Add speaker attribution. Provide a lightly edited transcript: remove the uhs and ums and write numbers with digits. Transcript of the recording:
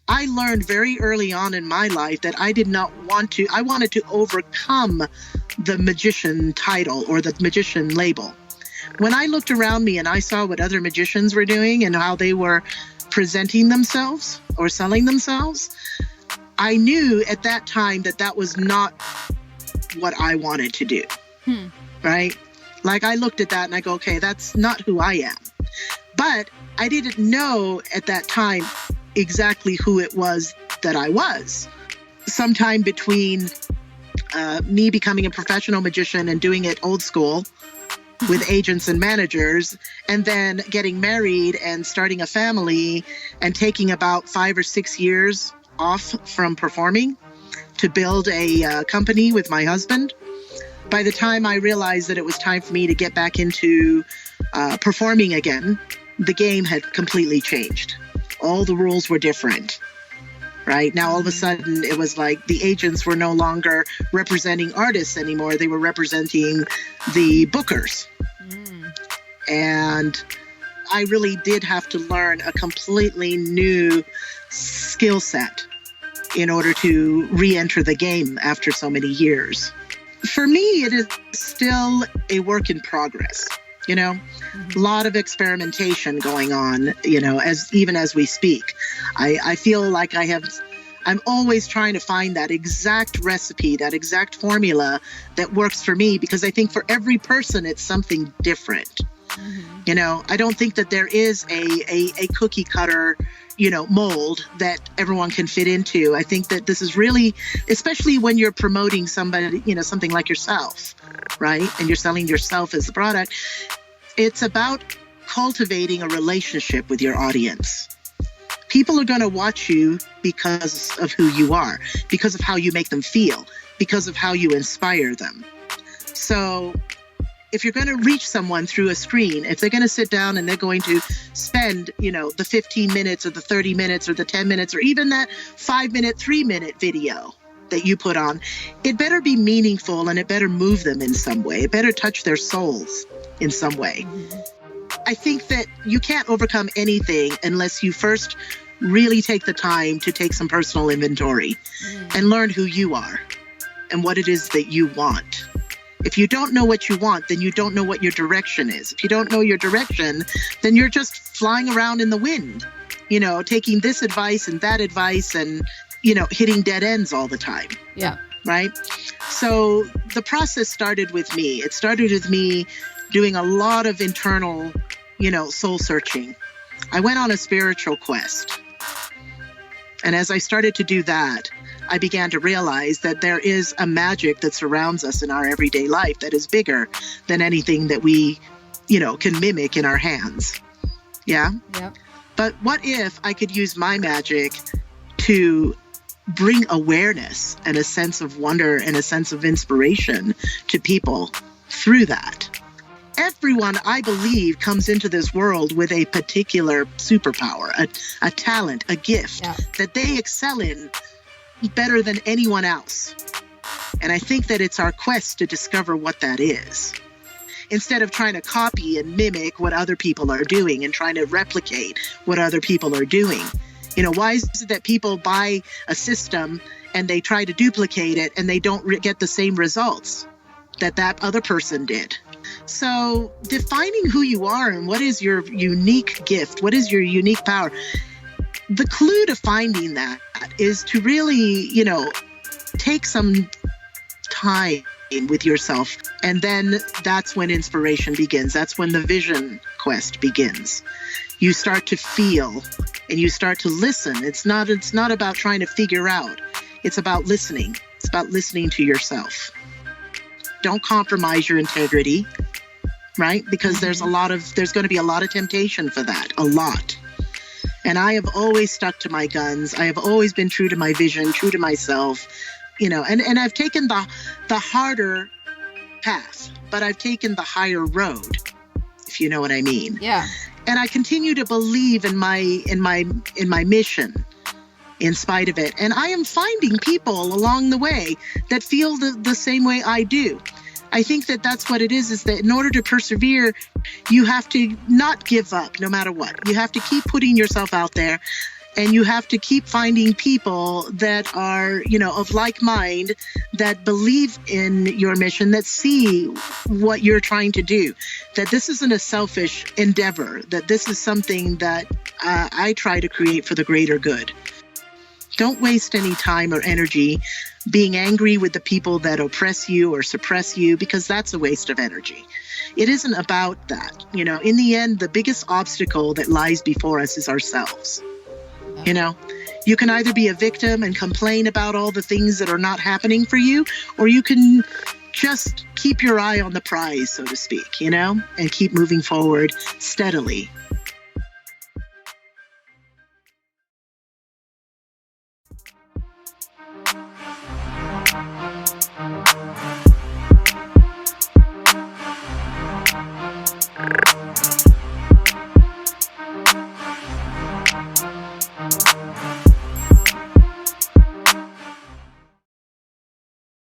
Speaker 1: I learned very early on in my life that I wanted to overcome the magician title or the magician label. When I looked around me and I saw what other magicians were doing and how they were presenting themselves or selling themselves, I knew at that time that that was not what I wanted to do, right? Like I looked at that and I go, okay, that's not who I am. But I didn't know at that time exactly who it was that I was. Sometime between me becoming a professional magician and doing it old school with agents and managers, and then getting married and starting a family and taking about 5 or 6 years off from performing to build a company with my husband. By the time I realized that it was time for me to get back into performing again, the game had completely changed. All the rules were different, right? Now, all of a sudden, it was like the agents were no longer representing artists anymore. They were representing the bookers. And I really did have to learn a completely new skill set in order to re-enter the game after so many years. For me, it is still a work in progress, you know, a lot of experimentation going on, you know, even as we speak. I feel like I'm always trying to find that exact recipe, that exact formula that works for me, because I think for every person, it's something different. You know, I don't think that there is a cookie cutter, you know, mold that everyone can fit into. I think that this is really, especially when you're promoting somebody, you know, something like yourself, right? And you're selling yourself as the product. It's about cultivating a relationship with your audience. People are going to watch you because of who you are, because of how you make them feel, because of how you inspire them. So if you're going to reach someone through a screen, if they're going to sit down and they're going to spend, you know, the 15 minutes or the 30 minutes or the 10 minutes or even that 5-minute, 3-minute video that you put on, it better be meaningful and it better move them in some way. It better touch their souls in some way. I think that you can't overcome anything unless you first really take the time to take some personal inventory and learn who you are and what it is that you want. If you don't know what you want, then you don't know what your direction is. If you don't know your direction, then you're just flying around in the wind, you know, taking this advice and that advice and, you know, hitting dead ends all the time.
Speaker 2: Yeah.
Speaker 1: Right? So the process started with me. It started with me doing a lot of internal, you know, soul searching. I went on a spiritual quest. And as I started to do that, I began to realize that there is a magic that surrounds us in our everyday life that is bigger than anything that we, you know, can mimic in our hands. Yeah?
Speaker 2: Yep.
Speaker 1: But what if I could use my magic to bring awareness and a sense of wonder and a sense of inspiration to people through that? Everyone, I believe, comes into this world with a particular superpower, a talent, a gift that they excel in better than anyone else. And I think that it's our quest to discover what that is. Instead of trying to copy and mimic what other people are doing and trying to replicate what other people are doing. You know, why is it that people buy a system and they try to duplicate it and they don't get the same results that other person did? So defining who you are and what is your unique gift, what is your unique power, the clue to finding that is to really, you know, take some time with yourself. And then that's when inspiration begins. That's when the vision quest begins. You start to feel and you start to listen. It's not about trying to figure out. It's about listening. It's about listening to yourself. Don't compromise your integrity, right? Because there's going to be a lot of temptation for that, a lot. And I have always stuck to my guns. I have always been true to my vision, true to myself, you know, and I've taken the harder path, but I've taken the higher road, if you know what I mean.
Speaker 2: Yeah.
Speaker 1: And I continue to believe in my mission in spite of it. And I am finding people along the way that feel the same way I do. I think that that's what it is that in order to persevere, you have to not give up no matter what. You have to keep putting yourself out there And you have to keep finding people that are, of like mind, that believe in your mission, that see what you're trying to do, that this isn't a selfish endeavor, that this is something that I try to create for the greater good. Don't waste any time or energy being angry with the people that oppress you or suppress you, because that's a waste of energy. It isn't about that. In the end, the biggest obstacle that lies before us is ourselves. You can either be a victim and complain about all the things that are not happening for you, or you can just keep your eye on the prize, so to speak, and keep moving forward steadily.